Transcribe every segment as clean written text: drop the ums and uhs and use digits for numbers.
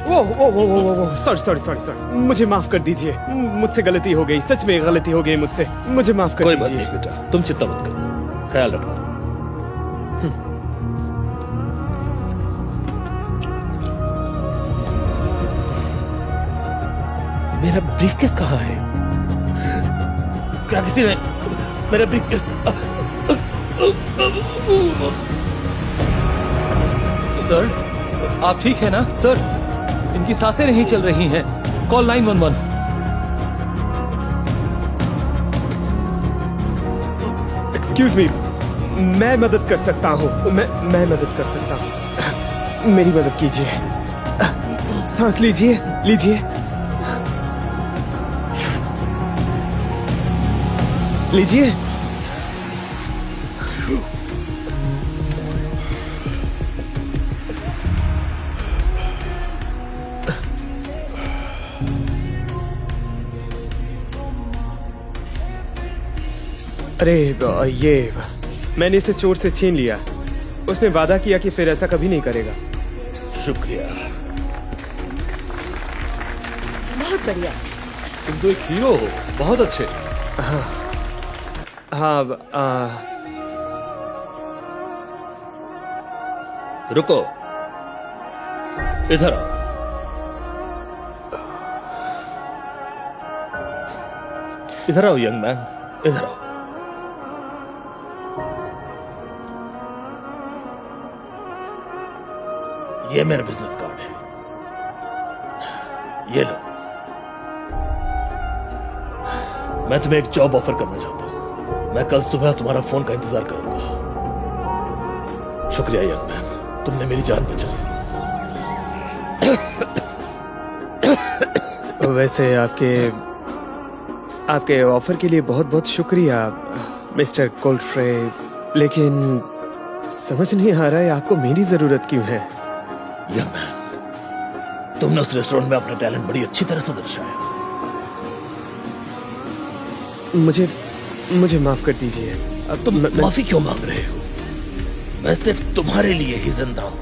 Oh sorry sorry sorry sorry, मुझे माफ कर दीजिए, मुझसे गलती हो गई, सच में गलती हो गई मुझसे, मुझे माफ कर कोई बात दीजिए। नहीं बेटा, तुम चिंता मत करो, ख्याल रखना। मेरा ब्रीफकेस कहाँ है? क्या किसी ने मेरा ब्रीफकेस? सर, आप ठीक है ना? सर, इनकी सांसें नहीं चल रही हैं। कॉल 911। एक्सक्यूज मी, मैं मदद कर सकता हूँ, मैं मदद कर सकता हूँ, मेरी मदद कीजिए। सांस लीजिए, लीजिए लीजिए। अरे ये मैंने इसे चोर से छीन लिया। उसने वादा किया कि फिर ऐसा कभी नहीं करेगा। शुक्रिया। बहुत बढ़िया। तुम तो एक हीरो हो, बहुत अच्छे। हाँ रुको, इधर आओ। इधर आओ यंग मैन, इधर आओ। ये मेरा बिजनेस कार्ड है, ये लो। मैं तुम्हें एक जॉब ऑफर करना चाहता हूं। मैं कल सुबह तुम्हारा फोन का इंतजार करूंगा। शुक्रिया यंग मैन, तुमने मेरी जान बचाई। वैसे आपके ऑफर के लिए बहुत बहुत शुक्रिया मिस्टर गोल्डफ्रे, लेकिन समझ नहीं आ रहा है आपको मेरी जरूरत क्यों है। यंग मैन, तुमने उस रेस्टोरेंट में अपना टैलेंट बड़ी अच्छी तरह से दर्शाया। मुझे माफ कर दीजिए। अब तुम माफी क्यों मांग रहे हो? मैं सिर्फ तुम्हारे लिए ही जिंदा हूं।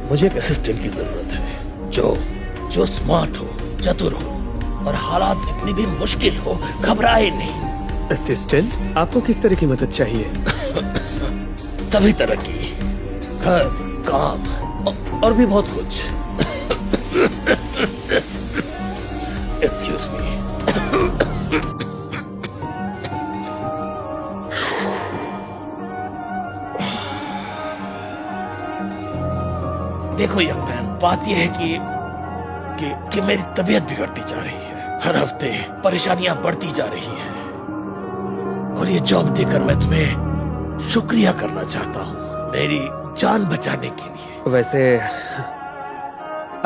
मुझे एक असिस्टेंट की जरूरत है जो स्मार्ट हो, चतुर हो और हालात जितनी भी मुश्किल हो घबराए नहीं। असिस्टेंट? आपको किस तरह की मदद चाहिए? सभी तरह की, घर, काम और भी बहुत कुछ। Excuse me. देखो यंग मैन, बात यह है कि मेरी तबीयत बिगड़ती जा रही है। हर हफ्ते परेशानियां बढ़ती जा रही हैं और ये जॉब देकर मैं तुम्हें शुक्रिया करना चाहता हूं, मेरी जान बचाने के लिए। वैसे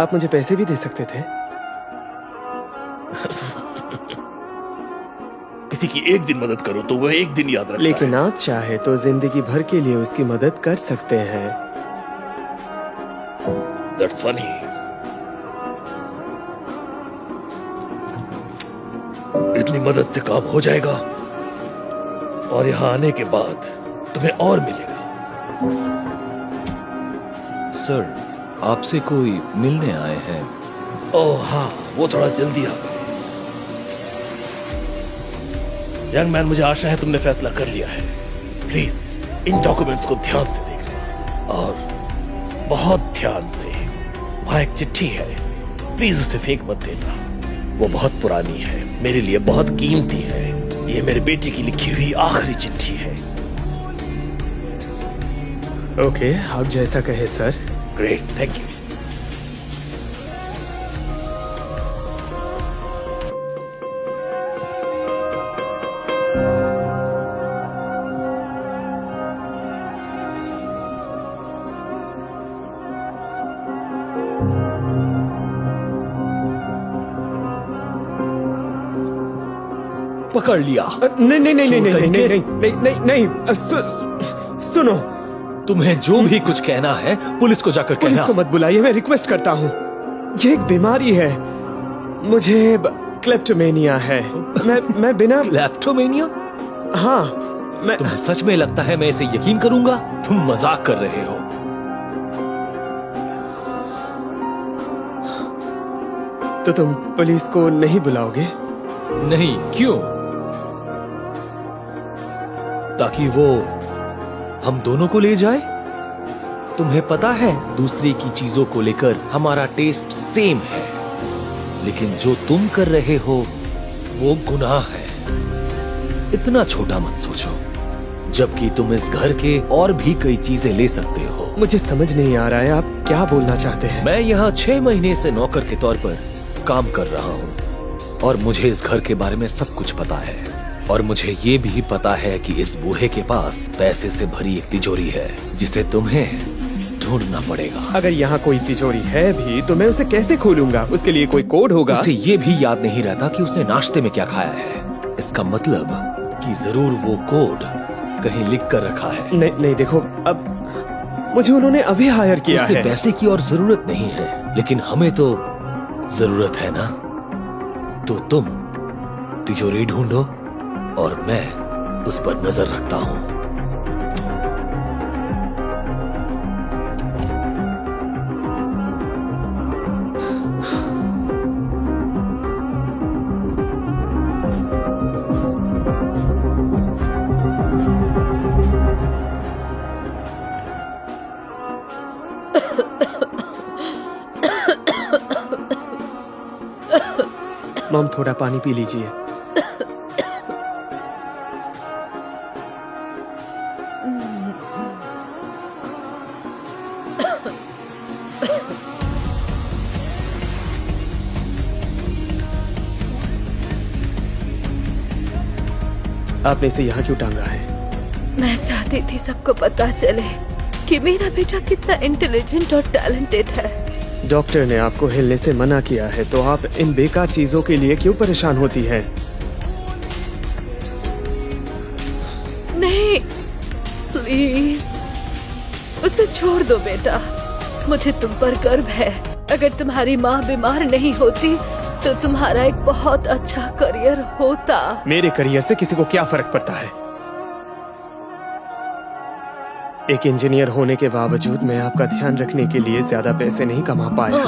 आप मुझे पैसे भी दे सकते थे। किसी की एक दिन मदद करो तो वह एक दिन याद रखता लेकिन है। आप चाहे तो जिंदगी भर के लिए उसकी मदद कर सकते हैं। That's funny. इतनी मदद से काम हो जाएगा और यहां आने के बाद तुम्हें और मिलेगा। सर, आपसे कोई मिलने आए हैं। ओह हाँ, वो थोड़ा जल्दी आ गए। यंग मैन, मुझे आशा है तुमने फैसला कर लिया है। प्लीज इन डॉक्यूमेंट्स को ध्यान से देखना और बहुत ध्यान से। वहां एक चिट्ठी है, प्लीज उसे फेंक मत देना। वो बहुत पुरानी है, मेरे लिए बहुत कीमती है। ये मेरे बेटे की लिखी हुई आखिरी चिट्ठी है। ओके, आप जैसा कहे सर। Great, thank you. पकड़ लिया। नहीं नहीं नहीं नहीं नहीं चोर नहीं कहीं नहीं नहीं नहीं नहीं, सुनो, तुम्हें जो भी कुछ कहना है पुलिस को जाकर पुलिस कहना। को मत बुलाइए, मैं रिक्वेस्ट करता हूँ। ये एक बीमारी है, मुझे क्लेप्टोमेनिया है। मैं बिना लैप्टोमेनिया? हाँ, मैं तुम्हें सच में लगता है मैं इसे यकीन करूंगा? तुम मजाक कर रहे हो। तो तुम पुलिस को नहीं बुलाओगे? नहीं, क्यों? ताकि वो हम दोनों को ले जाए? तुम्हें पता है, दूसरे की चीजों को लेकर हमारा टेस्ट सेम है, लेकिन जो तुम कर रहे हो वो गुनाह है। इतना छोटा मत सोचो, जबकि तुम इस घर के और भी कई चीजें ले सकते हो। मुझे समझ नहीं आ रहा है आप क्या बोलना चाहते हैं। मैं यहाँ 6 महीने से नौकर के तौर पर काम कर रहा हूँ और मुझे इस घर के बारे में सब कुछ पता है। और मुझे ये भी पता है कि इस बूढ़े के पास पैसे से भरी एक तिजोरी है जिसे तुम्हें ढूंढना पड़ेगा। अगर यहाँ कोई तिजोरी है भी तो मैं उसे कैसे खोलूंगा? उसके लिए कोई कोड होगा। उसे ये भी याद नहीं रहता कि उसने नाश्ते में क्या खाया है। इसका मतलब कि जरूर वो कोड कहीं लिख कर रखा है। नहीं देखो, अब मुझे उन्होंने अभी हायर किया उसे है। पैसे की और जरूरत नहीं है, लेकिन हमें तो जरूरत है ना। तो तुम तिजोरी ढूंढो और मैं उस पर नजर रखता हूँ। मॉम, थोड़ा पानी पी लीजिए। आपने इसे यहाँ क्यों टांगा है? मैं चाहती थी सबको पता चले कि मेरा बेटा कितना इंटेलिजेंट और टैलेंटेड है। डॉक्टर ने आपको हिलने से मना किया है, तो आप इन बेकार चीजों के लिए क्यों परेशान होती हैं? नहीं, प्लीज उसे छोड़ दो बेटा। मुझे तुम पर गर्व है। अगर तुम्हारी माँ बीमार नहीं होती तो तुम्हारा एक बहुत अच्छा करियर होता। मेरे करियर से किसी को क्या फर्क पड़ता है? एक इंजीनियर होने के बावजूद मैं आपका ध्यान रखने के लिए ज्यादा पैसे नहीं कमा पाया,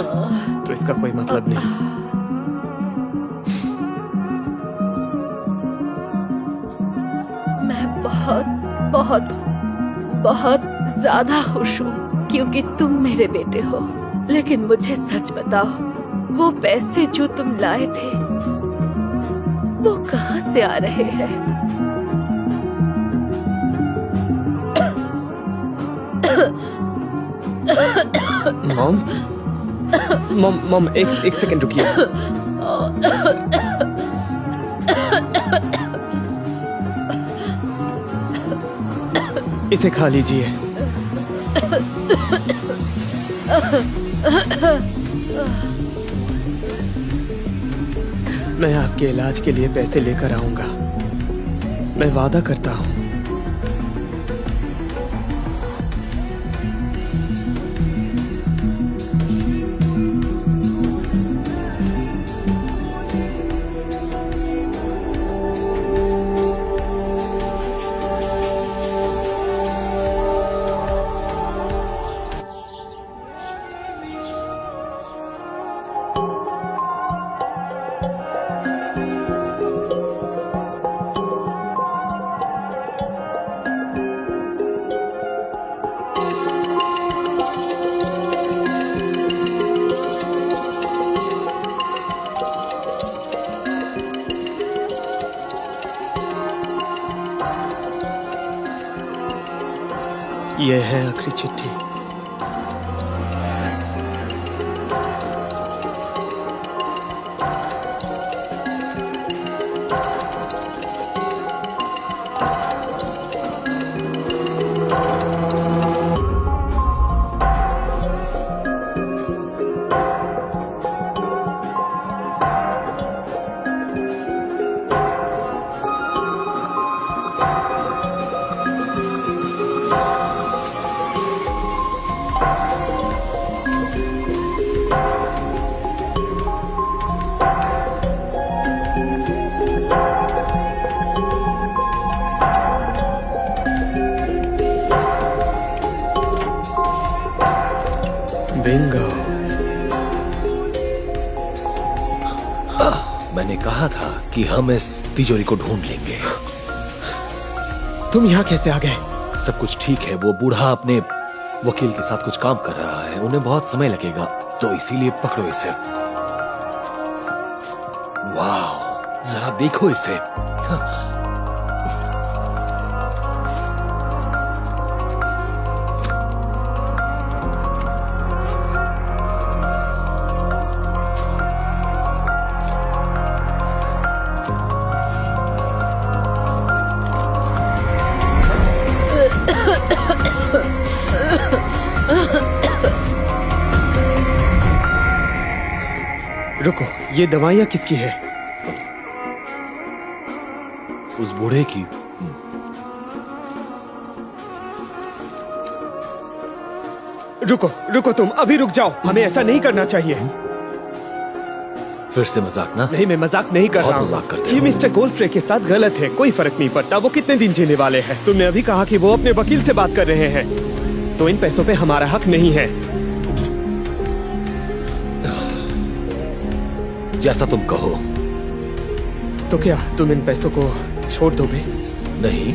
तो इसका कोई मतलब नहीं। मैं बहुत बहुत बहुत ज्यादा खुश हूँ क्योंकि तुम मेरे बेटे हो। लेकिन मुझे सच बताओ, वो पैसे जो तुम लाए थे वो कहाँ से आ रहे हैं? मॉम, मॉम, मॉम, एक सेकंड रुकिए। इसे खा लीजिए। मैं आपके इलाज के लिए पैसे लेकर आऊंगा, मैं वादा करता हूँ। ये है आखिरी चिट्ठी। बिंगो। मैंने कहा था कि हम इस तिजोरी को ढूंढ लेंगे। तुम यहाँ कैसे आ गए? सब कुछ ठीक है। वो बूढ़ा अपने वकील के साथ कुछ काम कर रहा है, उन्हें बहुत समय लगेगा, तो इसीलिए पकड़ो इसे। वाह, जरा देखो इसे। रुको, ये दवाइयाँ किसकी है? उस बूढ़े की। रुको रुको, तुम अभी रुक जाओ, हमें ऐसा नहीं करना चाहिए। फिर से मजाक ना? नहीं, मैं मजाक नहीं कर बहुत रहा हूँ। मजाक करते ये हो। मिस्टर गोल्डफ्रे के साथ गलत है, कोई फर्क नहीं पड़ता वो कितने दिन जीने वाले हैं। तुमने अभी कहा कि वो अपने वकील से बात कर रहे हैं, तो इन पैसों पे हमारा हक नहीं है। जैसा तुम कहो। तो क्या तुम इन पैसों को छोड़ दोगे? नहीं,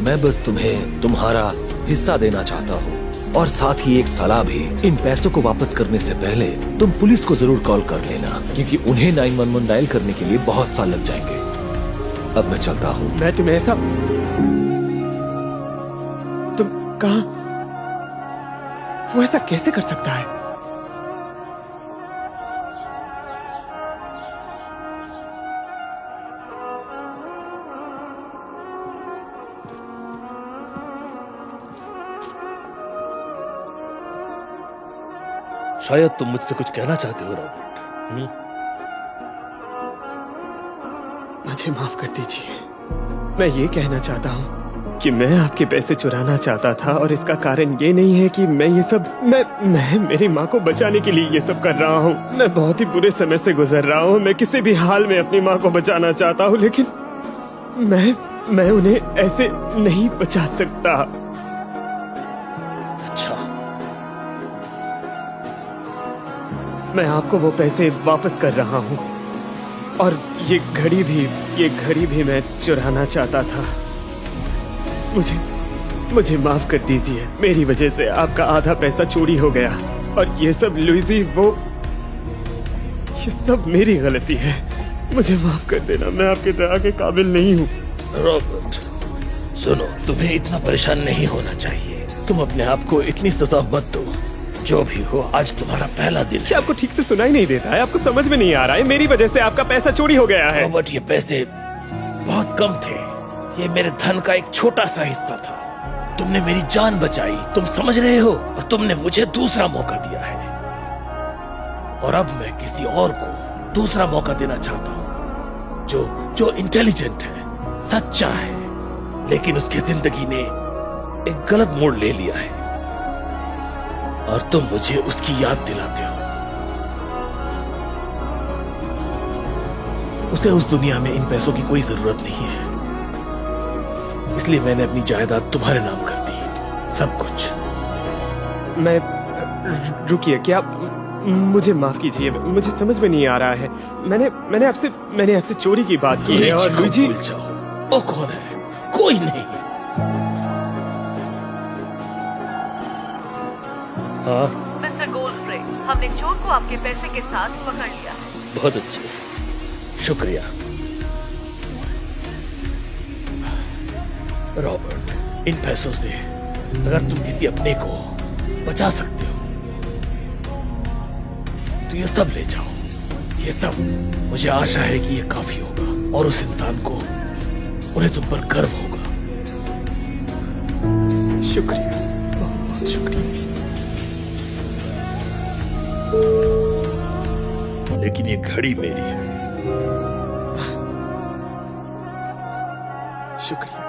मैं बस तुम्हें तुम्हारा हिस्सा देना चाहता हूँ, और साथ ही एक सलाह भी। इन पैसों को वापस करने से पहले तुम पुलिस को जरूर कॉल कर लेना, क्योंकि उन्हें 911 डायल करने के लिए बहुत साल लग जाएंगे। अब मैं चलता हूँ। मैं तुम्हें ऐसा... तुम कहा? वो ऐसा कैसे कर सकता है? शायद तुम मुझसे कुछ कहना चाहते हो रॉबर्ट। मुझे माफ कर दीजिए। मैं ये कहना चाहता हूँ कि मैं आपके पैसे चुराना चाहता था, और इसका कारण ये नहीं है कि मैं ये सब मैं मेरी माँ को बचाने के लिए ये सब कर रहा हूँ। मैं बहुत ही बुरे समय से गुजर रहा हूँ। मैं किसी भी हाल में अपनी माँ को बचाना चाहता हूँ, लेकिन मैं उन्हें ऐसे नहीं बचा सकता। अच्छा, मैं आपको वो पैसे वापस कर रहा हूँ, और ये घड़ी भी मैं चुराना चाहता था। मुझे माफ कर दीजिए। मेरी वजह से आपका आधा पैसा चोरी हो गया, और ये सब लुइजी, ये सब मेरी गलती है। मुझे माफ कर देना, मैं आपके दया के काबिल नहीं हूँ। रॉबर्ट सुनो, तुम्हें इतना परेशान नहीं होना चाहिए। तुम अपने आप को इतनी सजा मत दो। जो भी हो, आज तुम्हारा पहला दिन क्या आपको ठीक से सुनाई नहीं देता है? आपको समझ में नहीं आ रहा है? मेरी वजह से आपका पैसा चोरी हो गया है। रॉबर्ट, ये पैसे बहुत कम थे। ये मेरे धन का एक छोटा सा हिस्सा था। तुमने मेरी जान बचाई, तुम समझ रहे हो, और तुमने मुझे दूसरा मौका दिया है, और अब मैं किसी और को दूसरा मौका देना चाहता हूँ, जो इंटेलिजेंट है, सच्चा है, लेकिन उसकी जिंदगी ने एक गलत मोड़ ले लिया है, और तुम मुझे उसकी याद दिलाते हो। उसे उस दुनिया में इन पैसों की कोई जरूरत नहीं है, इसलिए मैंने अपनी जायदाद तुम्हारे नाम कर दी, सब कुछ। मैं रुकिए, क्या मुझे माफ कीजिए, मुझे समझ में नहीं आ रहा है। मैंने आपसे चोरी की बात की है, और लुइजी... भूल जाओ, वो कौन है? कोई नहीं। हाँ, मिस्टर गोल्डफ्रे, हमने चोर को आपके पैसे के साथ पकड़ लिया। बहुत अच्छे, शुक्रिया। रॉबर्ट, इन पैसों से अगर तुम किसी अपने को बचा सकते हो, तो ये सब ले जाओ। ये सब, मुझे आशा है कि ये काफी होगा, और उस इंसान को, उन्हें तुम पर गर्व होगा। शुक्रिया, बहुत बहुत शुक्रिया। लेकिन ये घड़ी मेरी है। शुक्रिया।